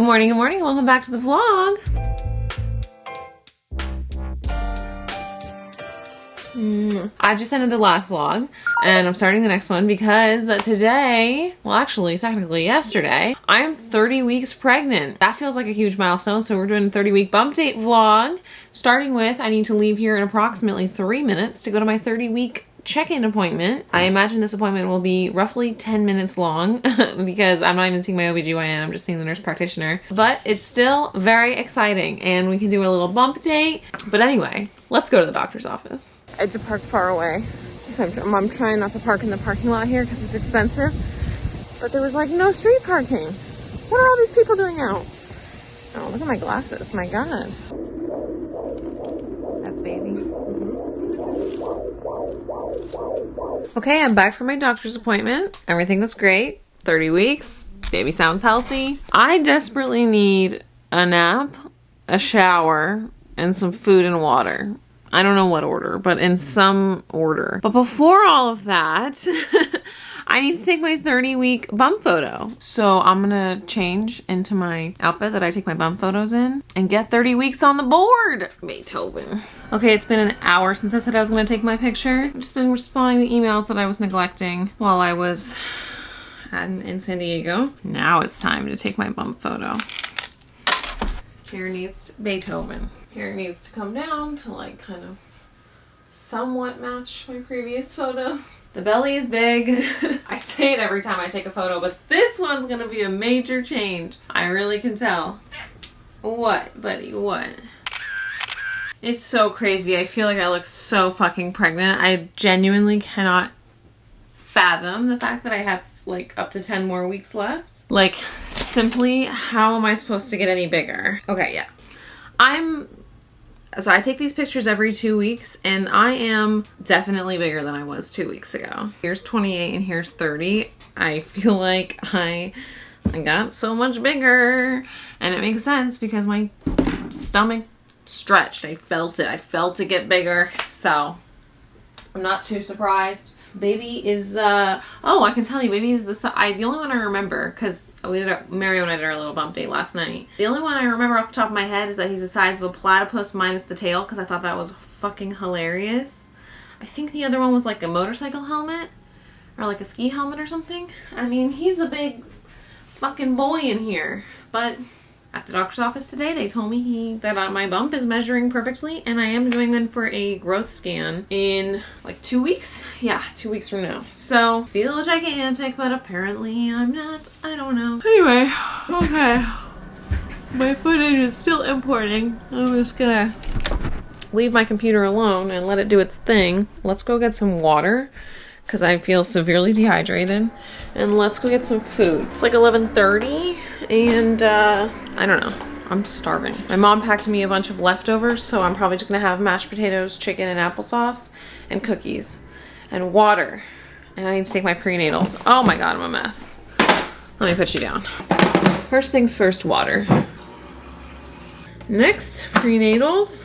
morning, and welcome back to the vlog. I've just ended the last vlog, and I'm starting the next one because today, well actually, technically yesterday, I'm 30 weeks pregnant. That feels like a huge milestone, so we're doing a 30-week bump date vlog, starting with I need to leave here in approximately 3 minutes to go to my 30-week check-in appointment. I imagine this appointment will be roughly 10 minutes long because I'm not even seeing my OBGYN, I'm just seeing the nurse practitioner. But it's still very exciting and we can do a little bump date. But anyway, let's go to the doctor's office. I had to park far away. So I'm trying not to park in the parking lot here because it's expensive. But there was like no street parking. What are all these people doing out? Oh, look at my glasses, my God. That's baby. Okay, I'm back from my doctor's appointment. Everything was great. 30 weeks. Baby sounds healthy. I desperately need a nap, a shower, and some food and water. I don't know what order, but in some order. But before all of that, I need to take my 30-week bump photo. So I'm gonna change into my outfit that I take my bump photos in and get 30 weeks on the board. Beethoven. Okay, it's been an hour since I said I was gonna take my picture. I've just been responding to emails that I was neglecting while I was in San Diego. Now it's time to take my bump photo. Hair needs Beethoven. Hair needs to come down to like kind of somewhat match my previous photos. The belly is big. I say it every time I take a photo, but this one's gonna be a major change. I really can tell. What, buddy, what? It's so crazy. I feel like I look so fucking pregnant. I genuinely cannot fathom the fact that I have like up to 10 more weeks left. Like, simply, how am I supposed to get any bigger? Okay, yeah. So I take these pictures every 2 weeks, and I am definitely bigger than I was 2 weeks ago. Here's 28 and here's 30. I feel like I got so much bigger, and it makes sense because my stomach stretched. I felt it. I felt it get bigger, so I'm not too surprised. Baby is, oh, I can tell you, baby is the only one I remember, because Mario and I did our little bump date last night. The only one I remember off the top of my head is that he's the size of a platypus minus the tail, because I thought that was fucking hilarious. I think the other one was like a motorcycle helmet, or like a ski helmet or something. I mean, he's a big fucking boy in here, but at the doctor's office today, they told me that my bump is measuring perfectly, and I am going in for a growth scan in like 2 weeks. Yeah, 2 weeks from now. So, feel gigantic, but apparently I'm not. I don't know. Anyway, okay. My footage is still importing. I'm just gonna leave my computer alone and let it do its thing. Let's go get some water, because I feel severely dehydrated. And let's go get some food. It's like 11:30, and I don't know. I'm starving. My mom packed me a bunch of leftovers, so I'm probably just gonna have mashed potatoes, chicken, and applesauce, and cookies, and water. And I need to take my prenatals. Oh my God, I'm a mess. Let me put you down. First things first, water. Next, prenatals.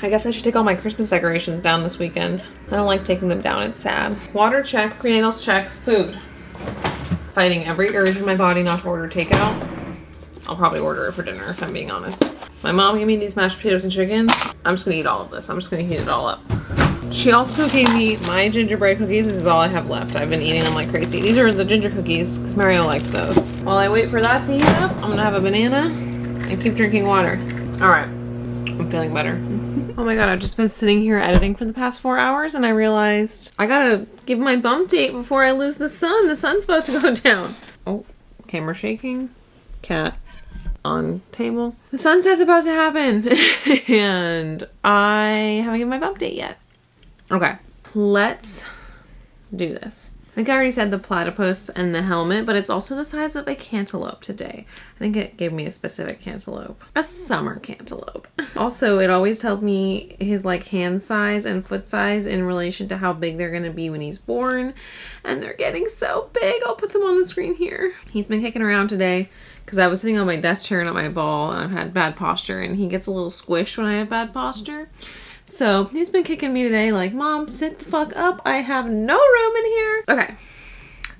I guess I should take all my Christmas decorations down this weekend. I don't like taking them down, it's sad. Water check, prenatals check, food. Fighting every urge in my body not to order takeout. I'll probably order it for dinner if I'm being honest. My mom gave me these mashed potatoes and chicken. I'm just gonna eat all of this. I'm just gonna heat it all up. She also gave me my gingerbread cookies. This is all I have left. I've been eating them like crazy. These are the ginger cookies because Mario liked those. While I wait for that to heat up, I'm gonna have a banana and keep drinking water. All right, I'm feeling better. Oh my God, I've just been sitting here editing for the past 4 hours, and I realized I gotta give my bump date before I lose the sun. The sun's about to go down. Oh, camera shaking. Cat on table. The sunset's about to happen, and I haven't given my bump date yet. Okay, let's do this. I think I already said the platypus and the helmet, but it's also the size of a cantaloupe today. I think it gave me a specific cantaloupe. A summer cantaloupe. Also, it always tells me his like hand size and foot size in relation to how big they're gonna be when he's born. And they're getting so big. I'll put them on the screen here. He's been kicking around today because I was sitting on my desk chair and at my ball, and I've had bad posture, and he gets a little squished when I have bad posture. So he's been kicking me today like, Mom, sit the fuck up. I have no room in here. Okay.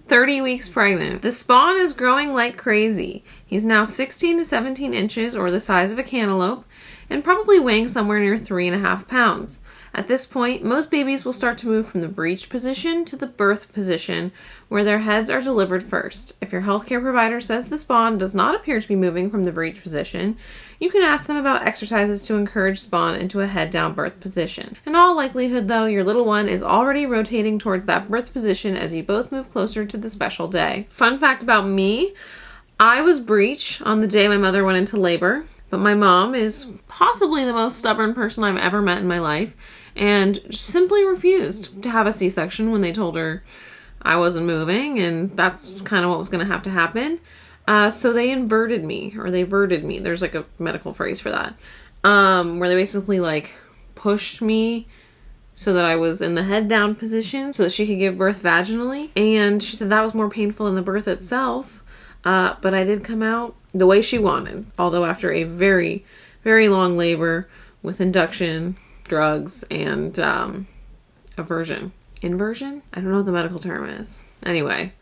30 weeks pregnant. The spawn is growing like crazy. He's now 16 to 17 inches, or the size of a cantaloupe, and probably weighing somewhere near 3.5 pounds. At this point, most babies will start to move from the breech position to the birth position, where their heads are delivered first. If your healthcare provider says the spawn does not appear to be moving from the breech position, you can ask them about exercises to encourage spawn into a head-down birth position. In all likelihood, though, your little one is already rotating towards that birth position as you both move closer to the special day. Fun fact about me, I was breech on the day my mother went into labor, but my mom is possibly the most stubborn person I've ever met in my life, and simply refused to have a C-section when they told her I wasn't moving, and that's kind of what was going to have to happen. So they inverted me, or they verted me. There's like a medical phrase for that. Where they basically like pushed me so that I was in the head down position so that she could give birth vaginally. And she said that was more painful than the birth itself. But I did come out the way she wanted. Although after a very, very long labor with induction, drugs, and inversion. I don't know what the medical term is. Anyway,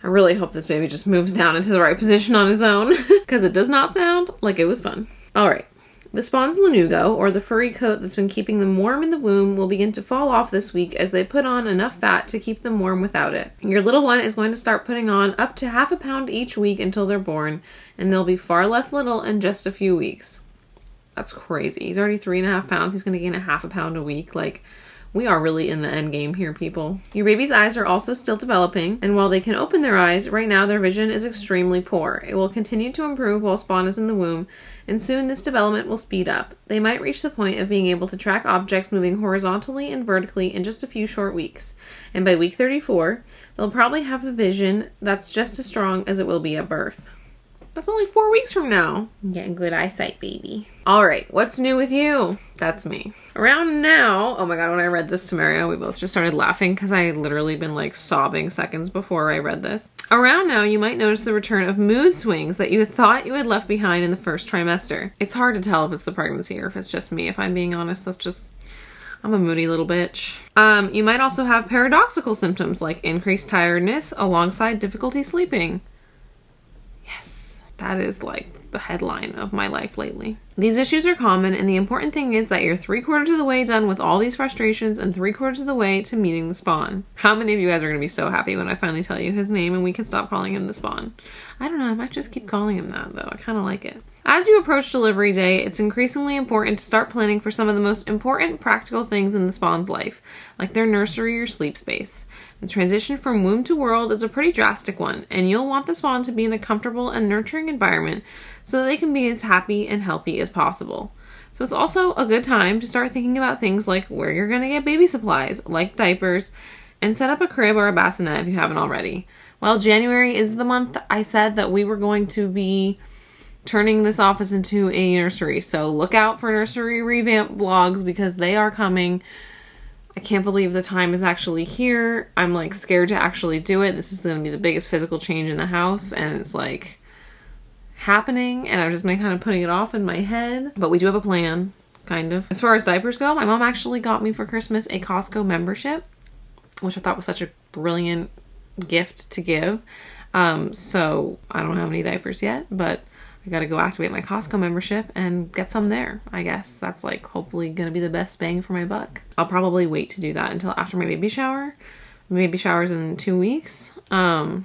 I really hope this baby just moves down into the right position on his own, because it does not sound like it was fun. Alright, the spawn's lanugo, or the furry coat that's been keeping them warm in the womb, will begin to fall off this week as they put on enough fat to keep them warm without it. Your little one is going to start putting on up to 1/2 pound each week until they're born, and they'll be far less little in just a few weeks. That's crazy. He's already 3.5 pounds. He's going to gain 1/2 pound a week. Like, we are really in the end game here, people. Your baby's eyes are also still developing, and while they can open their eyes, right now their vision is extremely poor. It will continue to improve while spawn is in the womb, and soon this development will speed up. They might reach the point of being able to track objects moving horizontally and vertically in just a few short weeks. And by week 34, they'll probably have a vision that's just as strong as it will be at birth. That's only 4 weeks from now. Getting good eyesight, baby. Alright, what's new with you? That's me. Around now, oh my god, when I read this to Mario, we both just started laughing because I had literally been like sobbing seconds before I read this. Around now, you might notice the return of mood swings that you had thought you had left behind in the first trimester. It's hard to tell if it's the pregnancy or if it's just me. If I'm being honest, I'm a moody little bitch. You might also have paradoxical symptoms like increased tiredness alongside difficulty sleeping. Yes. That is like the headline of my life lately. These issues are common, and the important thing is that you're 3/4 of the way done with all these frustrations and 3/4 of the way to meeting the spawn. How many of you guys are going to be so happy when I finally tell you his name and we can stop calling him the spawn? I don't know, I might just keep calling him that though. I kind of like it. As you approach delivery day, it's increasingly important to start planning for some of the most important practical things in the spawn's life, like their nursery or sleep space. The transition from womb to world is a pretty drastic one, and you'll want the spawn to be in a comfortable and nurturing environment so that they can be as happy and healthy as possible. So it's also a good time to start thinking about things like where you're going to get baby supplies, like diapers, and set up a crib or a bassinet if you haven't already. While January is the month I said that we were going to be turning this office into a nursery, so look out for nursery revamp vlogs because they are coming. I can't believe the time is actually here. I'm like scared to actually do it. This is going to be the biggest physical change in the house, and it's like happening, and I've just been kind of putting it off in my head, but we do have a plan, kind of. As far as diapers go, my mom actually got me for Christmas a Costco membership, which I thought was such a brilliant gift to give. So I don't have any diapers yet, but I gotta go activate my Costco membership and get some there. I guess that's like hopefully gonna be the best bang for my buck. I'll probably wait to do that until after my baby shower. My baby shower's in 2 weeks,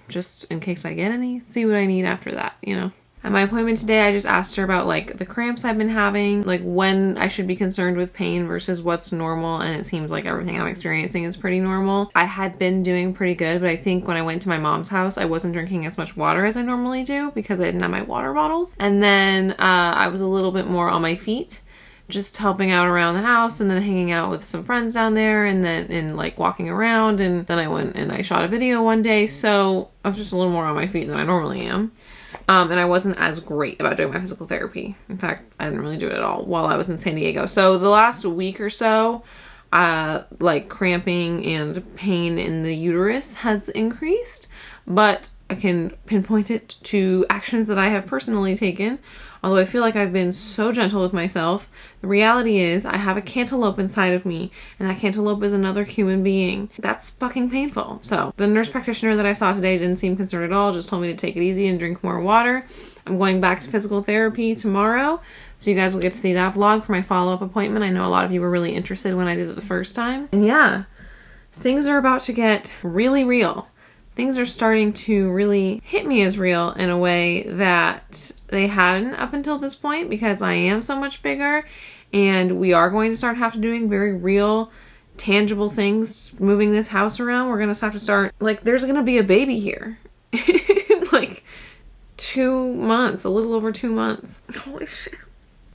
just in case I get any. See what I need after that, you know. At my appointment today, I just asked her about like the cramps I've been having, like when I should be concerned with pain versus what's normal, and it seems like everything I'm experiencing is pretty normal. I had been doing pretty good, but I think when I went to my mom's house, I wasn't drinking as much water as I normally do because I didn't have my water bottles. And then I was a little bit more on my feet, just helping out around the house and then hanging out with some friends down there and like walking around. And then I went and I shot a video one day, so I was just a little more on my feet than I normally am. And I wasn't as great about doing my physical therapy. In fact, I didn't really do it at all while I was in San Diego. So the last week or so, like cramping and pain in the uterus has increased, but I can pinpoint it to actions that I have personally taken. Although I feel like I've been so gentle with myself, the reality is I have a cantaloupe inside of me, and that cantaloupe is another human being. That's fucking painful. So the nurse practitioner that I saw today didn't seem concerned at all, just told me to take it easy and drink more water. I'm going back to physical therapy tomorrow, so you guys will get to see that vlog for my follow-up appointment. I know a lot of you were really interested when I did it the first time. And yeah, things are about to get really real. Things are starting to really hit me as real in a way that they hadn't up until this point, because I am so much bigger and we are going to start have to doing very real, tangible things, moving this house around. We're going to have to start, like, there's going to be a baby here in like 2 months, a little over 2 months. Holy shit.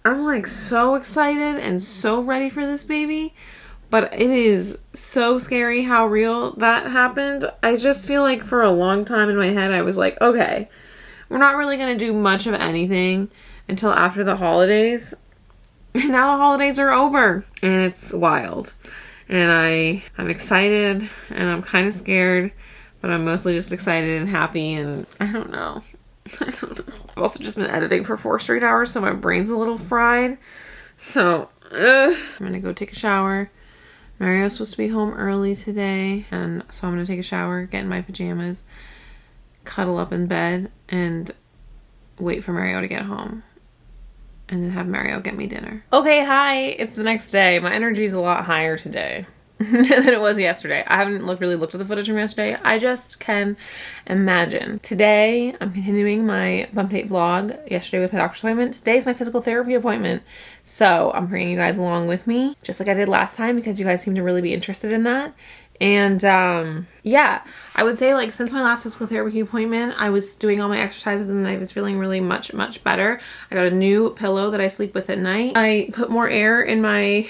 I'm like so excited and so ready for this baby. But it is so scary how real that happened. I just feel like for a long time in my head, I was like, okay, we're not really going to do much of anything until after the holidays. And now the holidays are over. And it's wild. And I'm excited and I'm kind of scared. But I'm mostly just excited and happy. And I don't know. I've also just been editing for 4 straight hours, so my brain's a little fried. So, I'm going to go take a shower. Mario's supposed to be home early today, and so I'm going to take a shower, get in my pajamas, cuddle up in bed, and wait for Mario to get home. And then have Mario get me dinner. Okay, hi, it's the next day. My energy's a lot higher today than it was yesterday. I haven't really looked at the footage from yesterday. I just can imagine. Today, I'm continuing my Bumpdate vlog. Yesterday with my doctor's appointment. Today's my physical therapy appointment. So I'm bringing you guys along with me, just like I did last time, because you guys seem to really be interested in that. And yeah, I would say, like, since my last physical therapy appointment, I was doing all my exercises and I was feeling really much better. I got a new pillow that I sleep with at night. I put more air in my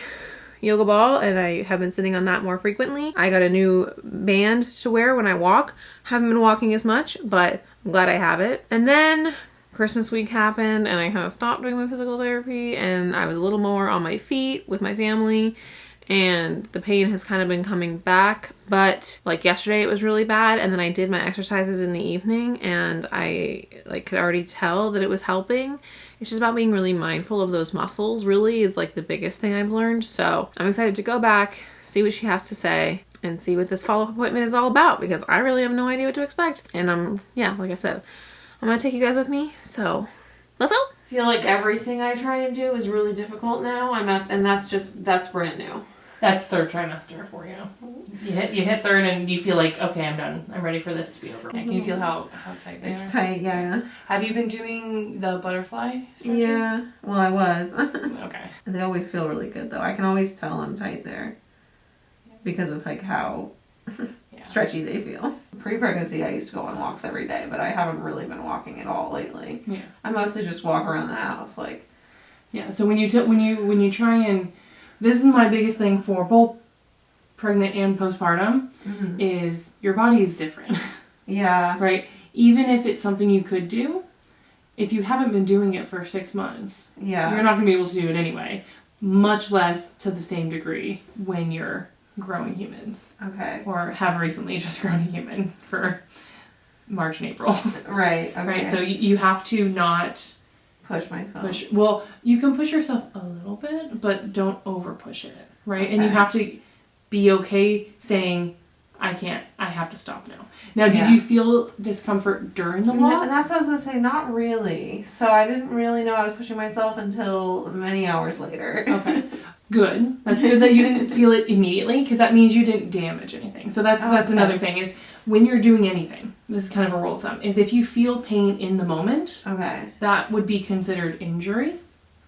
yoga ball and I have been sitting on that more frequently. I got a new band to wear when I walk. Haven't been walking as much, but I'm glad I have it. And then Christmas week happened and I kind of stopped doing my physical therapy and I was a little more on my feet with my family, and the pain has kind of been coming back. But like yesterday it was really bad, and then I did my exercises in the evening and I could already tell that it was helping. It's just about being really mindful of those muscles, really, is like the biggest thing I've learned. So I'm excited to go back, see what she has to say, and see what this follow-up appointment is all about, because I really have no idea what to expect. And yeah, like I said, I'm gonna take you guys with me, so let's go. I feel like everything I try and do is really difficult now. And that's brand new. That's 3rd trimester for you. You hit 3rd and you feel like, okay, I'm done. I'm ready for this to be over. Can you feel how tight they are? It's tight, yeah. Have you been doing the butterfly stretches? Yeah, well, I was. Okay. They always feel really good, though. I can always tell I'm tight there because of like how stretchy they feel. Pre-pregnancy, I used to go on walks every day, but I haven't really been walking at all lately. Yeah. I mostly just walk around the house, like. Yeah. So when you try and, this is my biggest thing for both pregnant and postpartum, is your body is different. Yeah. Right? Even if it's something you could do, if you haven't been doing it for 6 months, yeah, you're not going to be able to do it anyway. Much less to the same degree when you're growing humans. Okay. Or have recently just grown a human for March and April. Right. Okay. Right? So you have to not push myself. Well, you can push yourself a little bit, but don't over push it, right? Okay. And you have to be okay saying, I have to stop now. Now, did you feel discomfort during the walk? And that's what I was going to say, not really. So I didn't really know I was pushing myself until many hours later. Okay. Good. That's good that you didn't feel it immediately, because that means you didn't damage anything. So that's another thing, is when you're doing anything, this is kind of a rule of thumb, is if you feel pain in the moment, that would be considered injury,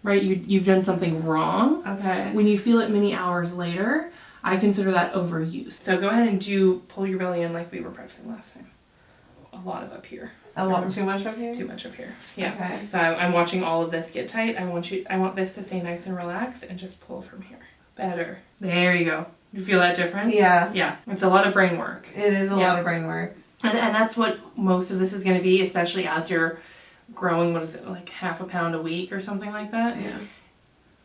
right? You've done something wrong. Okay. When you feel it many hours later, I consider that overuse. So go ahead and pull your belly in like we were practicing last time. A lot of up here. A lot too much up here? Too much up here. Yeah. Okay. So I'm watching all of this get tight. I want this to stay nice and relaxed, and just pull from here. Better. There you go. You feel that difference? Yeah. Yeah. It's a lot of brain work. It is a lot of brain work. And that's what most of this is going to be, especially as you're growing, what is it, like half a pound a week or something like that? Yeah.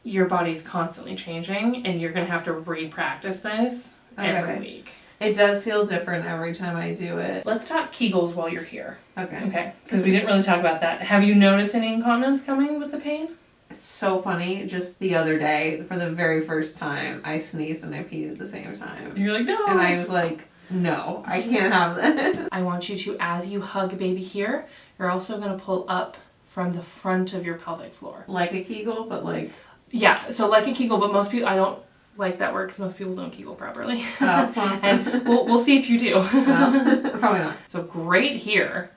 Your body's constantly changing, and you're going to have to re-practice this every week. It does feel different every time I do it. Let's talk Kegels while you're here. Okay. Okay, because we didn't really talk about that. Have you noticed any incontinence coming with the pain? It's so funny. Just the other day, for the very first time, I sneezed and I peed at the same time. And you're like, no. And I was like, no, I can't have this. I want you to, as you hug baby here, you're also going to pull up from the front of your pelvic floor. Like a Kegel, but like... Yeah, so like a Kegel, but most people, I don't like that word because most people don't Kegel properly. Oh. And we'll see if you do. Probably not. So great here.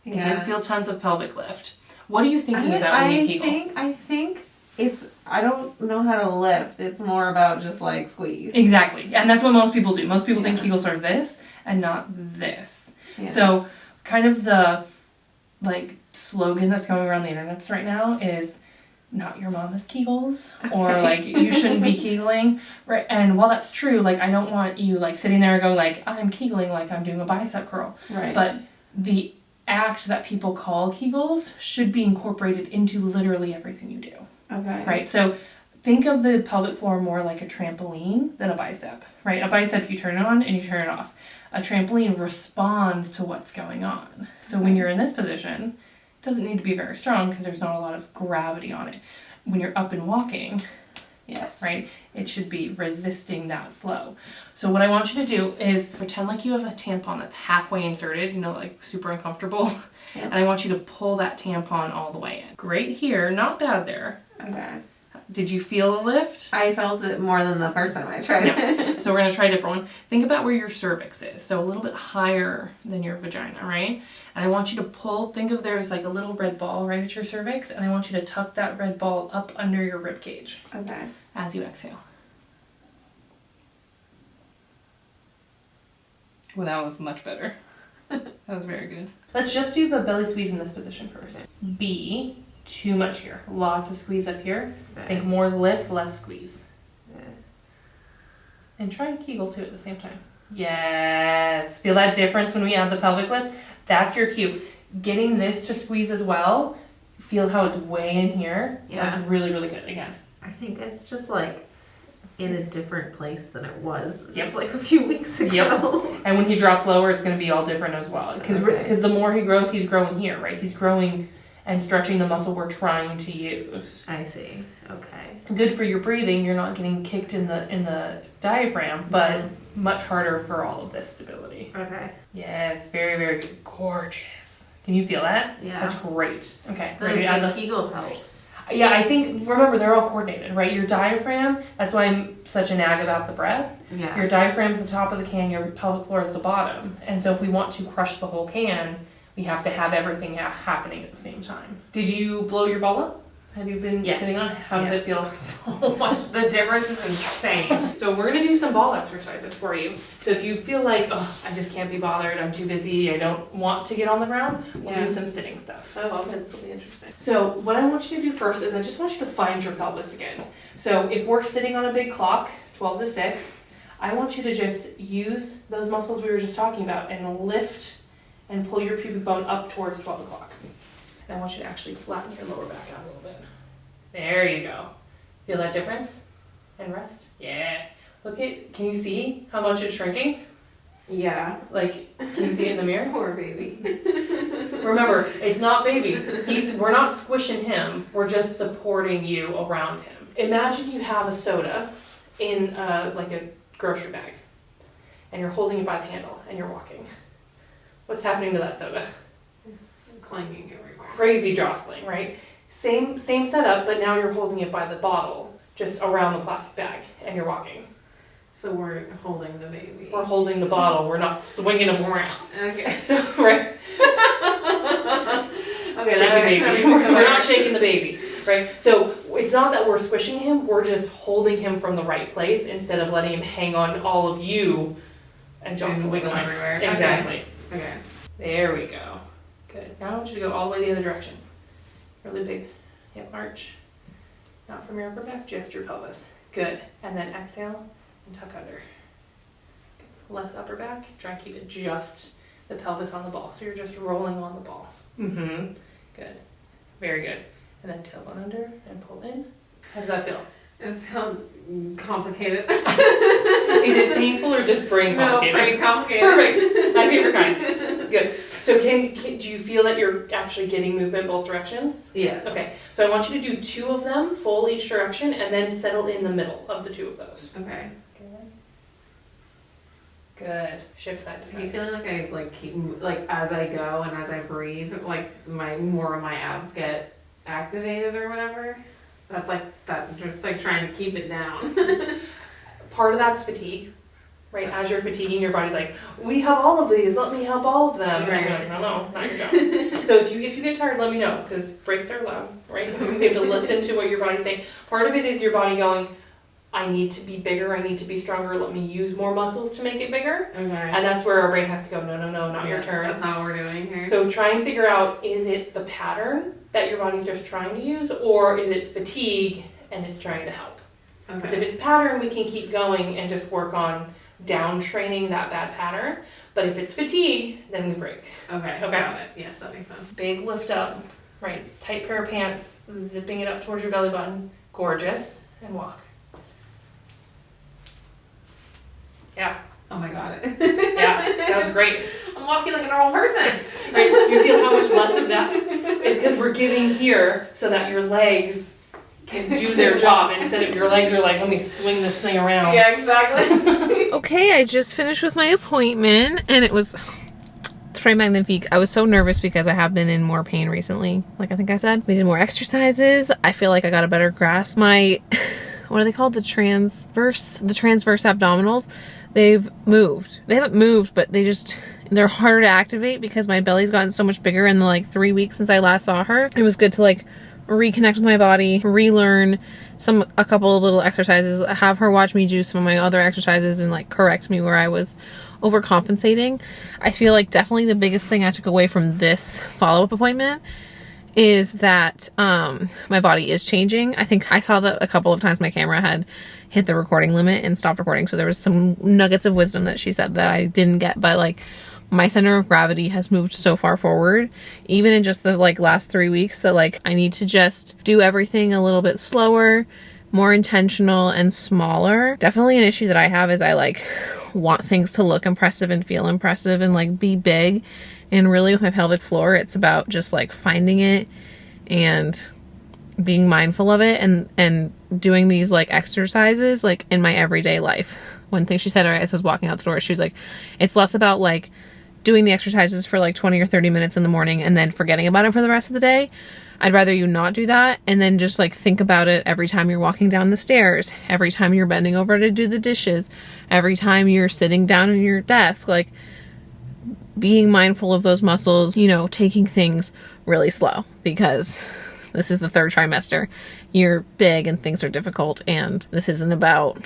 Yeah. I did feel tons of pelvic lift. What are you thinking about when you Kegel? I think it's, I don't know how to lift. It's more about just like squeeze. Exactly. And that's what most people do. Most people think Kegels are this and not this. Yeah. So kind of the like slogan that's going around the internet right now is not your mama's Kegels, or like you shouldn't be Kegling, right? And while that's true, like I don't want you like sitting there going like I'm Kegling like I'm doing a bicep curl, right? But the act that people call Kegels should be incorporated into literally everything you do. Okay. Right. So think of the pelvic floor more like a trampoline than a bicep, right? A bicep you turn it on and you turn it off. A trampoline responds to what's going on. So when you're in this position, it doesn't need to be very strong because there's not a lot of gravity on it. When you're up and walking, yes, right, it should be resisting that flow. So what I want you to do is pretend like you have a tampon that's halfway inserted, you know, like super uncomfortable. Yep. And I want you to pull that tampon all the way in. Great here, not bad there. Okay. Did you feel a lift? I felt it more than the first time I tried it. So we're going to try a different one. Think about where your cervix is. So a little bit higher than your vagina, right? And I want you to pull, think of there's like a little red ball right at your cervix, and I want you to tuck that red ball up under your rib cage. Okay. As you exhale. Well, that was much better. That was very good. Let's just do the belly squeeze in this position first. B. Too much here. Lots of squeeze up here. Okay. Think more lift, less squeeze. Okay. And try and Kegel too at the same time. Yes. Feel that difference when we add the pelvic lift? That's your cue. Getting this to squeeze as well. Feel how it's way in here. Yeah. That's really, really good. Again. I think it's just like in a different place than it was just like a few weeks ago. Yep. And when he drops lower, it's going to be all different as well. Because the more he grows, he's growing here, right? He's growing and stretching the muscle we're trying to use. I see. Okay. Good for your breathing. You're not getting kicked in the diaphragm, but much harder for all of this stability. Okay. Yes, very, very good. Gorgeous. Can you feel that? Yeah. That's great. Okay. The Kegel helps. Yeah, I think, remember, they're all coordinated, right? Your diaphragm, that's why I'm such a nag about the breath. Yeah. Your diaphragm's the top of the can, your pelvic floor is the bottom. And so if we want to crush the whole can, we have to have everything happening at the same time. Did you blow your ball up? Have you been sitting on it? How does it feel? So much. The difference is insane. So we're going to do some ball exercises for you. So if you feel like, oh, I just can't be bothered, I'm too busy, I don't want to get on the ground, we'll do some sitting stuff. Oh, okay, this will be interesting. So what I want you to do first is I just want you to find your pelvis again. So if we're sitting on a big clock, 12 to 6, I want you to just use those muscles we were just talking about and lift and pull your pubic bone up towards 12 o'clock. And I want you to actually flatten your lower back out a little bit. There you go. Feel that difference? And rest? Yeah. Can you see how much it's shrinking? Yeah. Like, can you see it in the mirror? Poor baby. Remember, it's not baby. We're not squishing him. We're just supporting you around him. Imagine you have a soda in like a grocery bag, and you're holding it by the handle, and you're walking. What's happening to that soda? It's clanging everywhere. Crazy jostling, right? Same setup, but now you're holding it by the bottle, just around the plastic bag, and you're walking. So we're holding the baby. We're holding the bottle. We're not swinging them around. Okay. So, right. Okay. Shaking baby. We're not shaking the baby, right? So it's not that we're squishing him. We're just holding him from the right place instead of letting him hang on all of you and jostle wiggle everywhere. Exactly. Okay. There we go. Good. Now I want you to go all the way the other direction. Really big hip arch. Not from your upper back, just your pelvis. Good. And then exhale and tuck under. Good. Less upper back. Try and keep it just the pelvis on the ball. So you're just rolling on the ball. Mm-hmm. Good. Very good. And then tailbone under and pull in. How does that feel? It felt complicated. Is it painful or just brain complicated? No, brain complicated. Perfect. My favorite kind. Good. So do you feel that you're actually getting movement both directions? Yes. Okay. So I want you to do 2 of them, full each direction, and then settle in the middle of the 2 of those. Okay. Good. Shift side to Are you side. feeling like I like keep like as I go and as I breathe, like more of my abs get activated or whatever? That's like that. Just like trying to keep it down. Part of that's fatigue, right? As you're fatiguing, your body's like, we have all of these. Let me help all of them. Right. And you're like, no, not your job. So if you get tired, let me know, because breaks are loud, right? You have to listen to what your body's saying. Part of it is your body going, I need to be bigger, I need to be stronger, let me use more muscles to make it bigger. Okay. And that's where our brain has to go, no, not your turn. That's not what we're doing here. So try and figure out, is it the pattern that your body's just trying to use, or is it fatigue and it's trying to help? Because if it's pattern, we can keep going and just work on down training that bad pattern. But if it's fatigue, then we break. Okay. Got it. Yes, that makes sense. Big lift up, right? Tight pair of pants, zipping it up towards your belly button. Gorgeous. And walk. Yeah. Oh my god. Yeah, that was great. I'm walking like a normal person. Right? You feel how much less of that? It's because we're giving here so that your legs can do their job instead of your legs are like, let me swing this thing around. Yeah, exactly. Okay, I just finished with my appointment and it was très magnifique. I was so nervous because I have been in more pain recently. Like I think I said, we did more exercises. I feel like I got a better grasp. My, what are they called? The transverse abdominals. They've moved. They haven't moved, but they're harder to activate because my belly's gotten so much bigger in the like 3 weeks since I last saw her. It was good to like reconnect with my body, relearn a couple of little exercises, have her watch me do some of my other exercises and like correct me where I was overcompensating. I feel like definitely the biggest thing I took away from this follow-up appointment is that my body is changing. I think I saw that a couple of times my camera had hit the recording limit and stopped recording, so there was some nuggets of wisdom that she said that I didn't get, but like my center of gravity has moved so far forward, even in just the like last 3 weeks, that like I need to just do everything a little bit slower, more intentional and smaller. Definitely an issue that I have is I like want things to look impressive and feel impressive and like be big. And really with my pelvic floor, it's about just like finding it and being mindful of it and doing these like exercises like in my everyday life. One thing she said as I was walking out the door, she was like, it's less about like doing the exercises for like 20 or 30 minutes in the morning and then forgetting about it for the rest of the day. I'd rather you not do that and then just like think about it every time you're walking down the stairs, every time you're bending over to do the dishes, every time you're sitting down at your desk, like being mindful of those muscles, you know, taking things really slow because this is the 3rd trimester. You're big and things are difficult, and this isn't about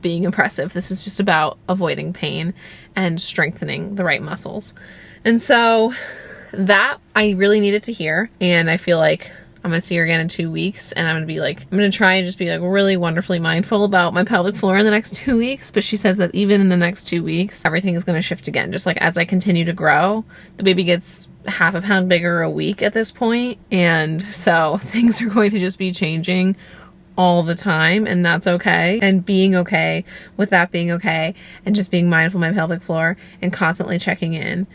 being impressive. This is just about avoiding pain and strengthening the right muscles. And so that I really needed to hear, and I feel like I'm gonna see her again in 2 weeks, and I'm gonna try and just be like really wonderfully mindful about my pelvic floor in the next 2 weeks. But she says that even in the next 2 weeks, everything is gonna shift again. Just like as I continue to grow, the baby gets half a pound bigger a week at this point, and so things are going to just be changing all the time, and that's okay. And being okay with that being okay, and just being mindful of my pelvic floor and constantly checking in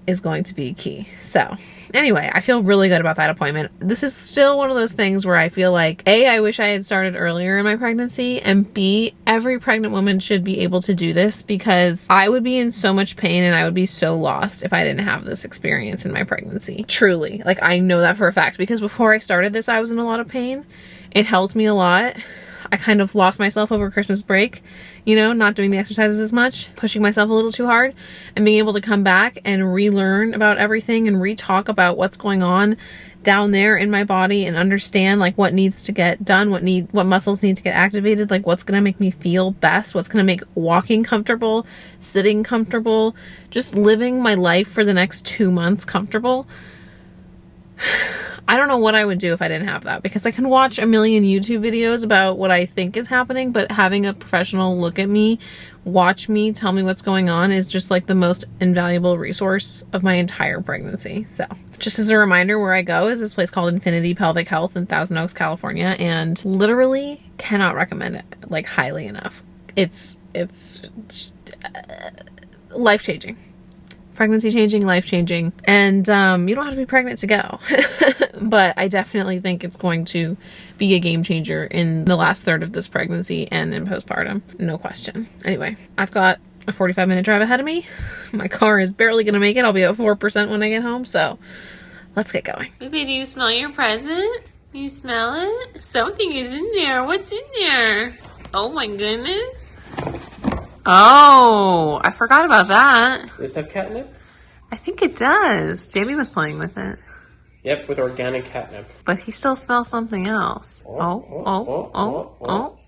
is going to be key. So anyway, I feel really good about that appointment. This is still one of those things where I feel like A, I wish I had started earlier in my pregnancy, and B, every pregnant woman should be able to do this because I would be in so much pain and I would be so lost if I didn't have this experience in my pregnancy. Truly. Like I know that for a fact because before I started this, I was in a lot of pain. It helped me a lot. I kind of lost myself over Christmas break, you know, not doing the exercises as much, pushing myself a little too hard, and being able to come back and relearn about everything and re-talk about what's going on down there in my body and understand like what needs to get done, what muscles need to get activated, like what's going to make me feel best, what's going to make walking comfortable, sitting comfortable, just living my life for the next 2 months comfortable. I don't know what I would do if I didn't have that, because I can watch a million YouTube videos about what I think is happening, but having a professional look at me, watch me, tell me what's going on is just like the most invaluable resource of my entire pregnancy. So just as a reminder, where I go is this place called Infinity Pelvic Health in Thousand Oaks, California, and literally cannot recommend it like highly enough. It's it's life-changing. Pregnancy changing, life changing, and you don't have to be pregnant to go. But I definitely think it's going to be a game changer in the last third of this pregnancy and in postpartum, no question. Anyway, I've got a 45-minute drive ahead of me. My car is barely gonna make it. I'll be at 4% when I get home, so let's get going. Baby, do you smell your present? You smell it? Something is in there. What's in there? Oh my goodness. Oh, I forgot about that. Does this have catnip? I think it does. Jamie was playing with it. Yep, with organic catnip. But he still smells something else. Oh.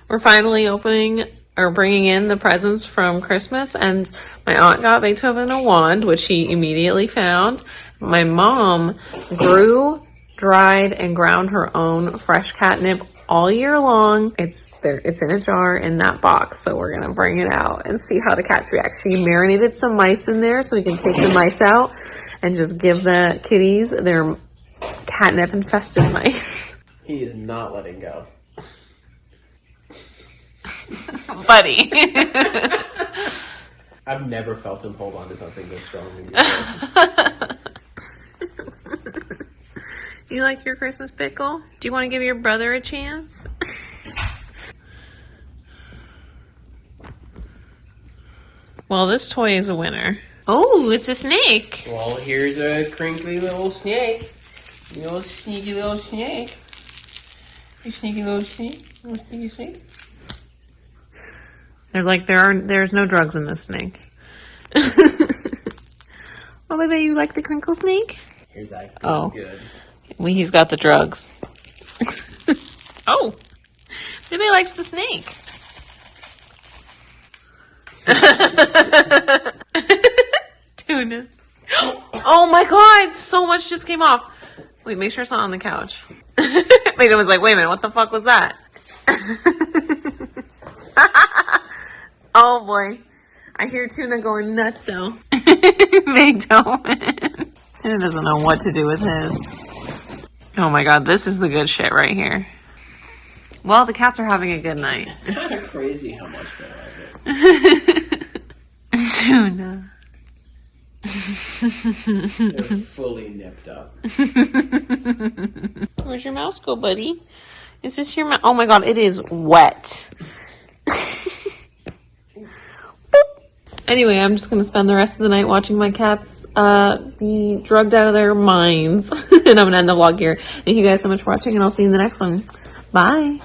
We're finally opening or bringing in the presents from Christmas, and my aunt got Beethoven a wand, which she immediately found. My mom grew, dried, and ground her own fresh catnip all year long. It's there. It's in a jar in that box, so we're gonna bring it out and see how the cats react. She marinated some mice in there, so we can take the mice out and just give the kitties their catnip infested mice. He is not letting go. Buddy. I've never felt him hold on to something this strongly before. You like your Christmas pickle? Do you want to give your brother a chance? Well, this toy is a winner. Oh, it's a snake. Well, here's a crinkly little snake. You little sneaky little snake. You sneaky little snake. Little sneaky snake. They're like, there's no drugs in this snake. Oh, baby, you like the crinkle snake? Here's that good. Oh. Good. Well, he's got the drugs. Oh, baby likes the snake. Tuna. Oh my God, so much just came off. Wait, make sure it's not on the couch. Wait, it was like, wait a minute, what the fuck was that? Oh boy. I hear Tuna going nuts now. Beethoven. Tuna doesn't know what to do with his. Oh my God, this is the good shit right here. Well, the cats are having a good night. It's kind of crazy how much they like it. Tuna. They're fully nipped up. Where's your mouse go, buddy? Is this your mouse? Oh my God, it is wet. Anyway, I'm just going to spend the rest of the night watching my cats be drugged out of their minds. And I'm going to end the vlog here. Thank you guys so much for watching, and I'll see you in the next one. Bye.